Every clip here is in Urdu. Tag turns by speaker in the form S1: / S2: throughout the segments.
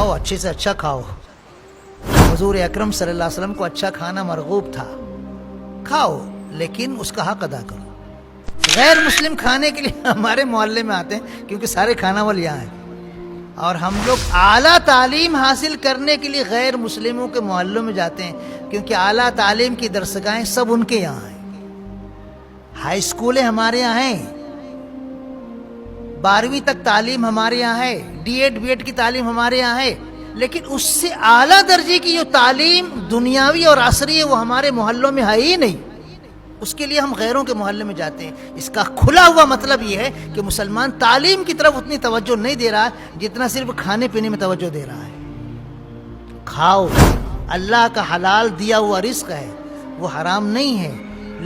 S1: کھاؤ، اچھے سے اچھا کھاؤ. حضور اکرم صلی اللہ علیہ وسلم کو اچھا کھانا مرغوب تھا. کھاؤ لیکن اس کا حق ادا کرو. غیر مسلم کھانے کے لیے ہمارے محلے میں آتے ہیں کیونکہ سارے کھانا والے یہاں ہیں، اور ہم لوگ اعلیٰ تعلیم حاصل کرنے کے لیے غیر مسلموں کے محلوں میں جاتے ہیں کیونکہ اعلیٰ تعلیم کی درسگاہیں سب ان کے یہاں ہیں. ہائی اسکولیں ہمارے یہاں ہیں، 12ویں تک تعلیم ہمارے یہاں ہے، ڈی ایڈ بی ایڈ کی تعلیم ہمارے یہاں ہے، لیکن اس سے اعلیٰ درجے کی جو تعلیم دنیاوی اور عصری ہے وہ ہمارے محلوں میں ہے ہی نہیں. اس کے لیے ہم غیروں کے محلے میں جاتے ہیں. اس کا کھلا ہوا مطلب یہ ہے کہ مسلمان تعلیم کی طرف اتنی توجہ نہیں دے رہا جتنا صرف کھانے پینے میں توجہ دے رہا ہے. کھاؤ، اللہ کا حلال دیا ہوا رزق ہے، وہ حرام نہیں ہے،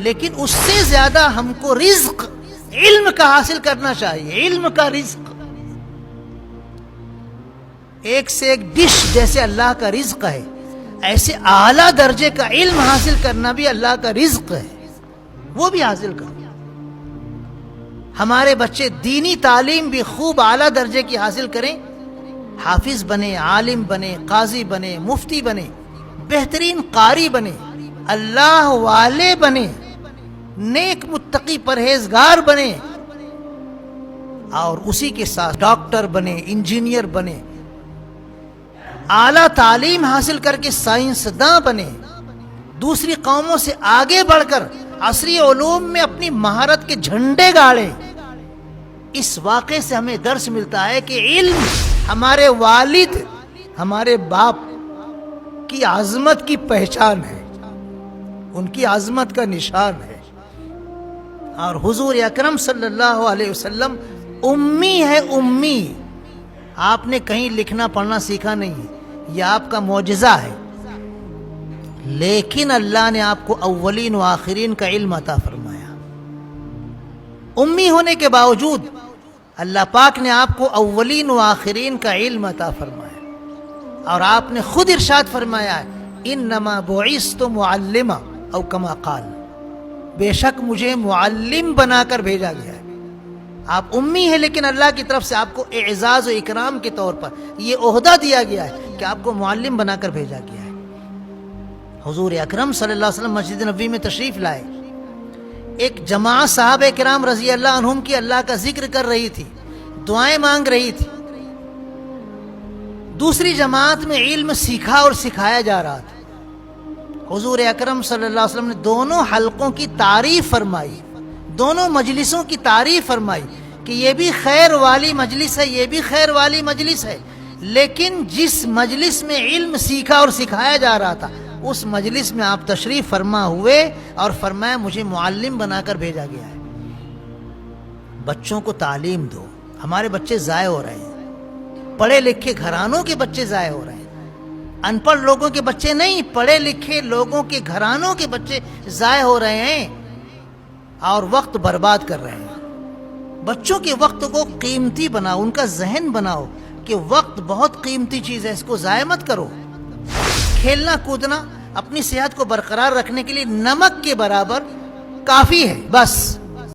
S1: لیکن اس سے زیادہ ہم کو رزق علم کا حاصل کرنا چاہیے. علم کا رزق ایک سے ایک ڈش جیسے اللہ کا رزق ہے، ایسے اعلیٰ درجے کا علم حاصل کرنا بھی اللہ کا رزق ہے، وہ بھی حاصل کرو. ہمارے بچے دینی تعلیم بھی خوب اعلیٰ درجے کی حاصل کریں، حافظ بنے، عالم بنے، قاضی بنے، مفتی بنے، بہترین قاری بنے، اللہ والے بنے، نیک متقی پرہیزگار بنے، اور اسی کے ساتھ ڈاکٹر بنے، انجینئر بنے، اعلیٰ تعلیم حاصل کر کے سائنسداں بنے، دوسری قوموں سے آگے بڑھ کر عصری علوم میں اپنی مہارت کے جھنڈے گاڑیں. اس واقعے سے ہمیں درس ملتا ہے کہ علم ہمارے والد، ہمارے باپ کی عظمت کی پہچان ہے، ان کی عظمت کا نشان ہے. اور حضور اکرم صلی اللہ علیہ وسلم امی ہے، امی. آپ نے کہیں لکھنا پڑھنا سیکھا نہیں، یہ آپ کا معجزہ ہے، لیکن اللہ نے آپ کو اولین و آخرین کا علم عطا فرمایا. امی ہونے کے باوجود اللہ پاک نے آپ کو اولین و آخرین کا علم عطا فرمایا، اور آپ نے خود ارشاد فرمایا ہے انما بعثت معلما او کما قال، بے شک مجھے معلم بنا کر بھیجا گیا ہے. آپ امی ہیں لیکن اللہ کی طرف سے آپ کو اعزاز و اکرام کے طور پر یہ عہدہ دیا گیا ہے کہ آپ کو معلم بنا کر بھیجا گیا ہے. حضور اکرم صلی اللہ علیہ وسلم مسجد نبوی میں تشریف لائے. ایک جماعت صحابہ کرام رضی اللہ عنہم کی اللہ کا ذکر کر رہی تھی، دعائیں مانگ رہی تھی. دوسری جماعت میں علم سیکھا اور سکھایا جا رہا تھا. حضور اکرم صلی اللہ علیہ وسلم نے دونوں حلقوں کی تعریف فرمائی، دونوں مجلسوں کی تعریف فرمائی کہ یہ بھی خیر والی مجلس ہے، یہ بھی خیر والی مجلس ہے. لیکن جس مجلس میں علم سیکھا اور سکھایا جا رہا تھا اس مجلس میں آپ تشریف فرما ہوئے اور فرمایا مجھے معلم بنا کر بھیجا گیا ہے. بچوں کو تعلیم دو. ہمارے بچے ضائع ہو رہے ہیں، پڑھے لکھے گھرانوں کے بچے ضائع ہو رہے ہیں. ان پڑھ لوگوں کے بچے نہیں، پڑھے لکھے لوگوں کے گھرانوں کے بچے ضائع ہو رہے ہیں اور وقت برباد کر رہے ہیں. بچوں کے وقت کو قیمتی بناؤ، ان کا ذہن بناؤ کہ وقت بہت قیمتی چیز ہے، اس کو ضائع مت کرو. کھیلنا کودنا اپنی صحت کو برقرار رکھنے کے لیے نمک کے برابر کافی ہے، بس.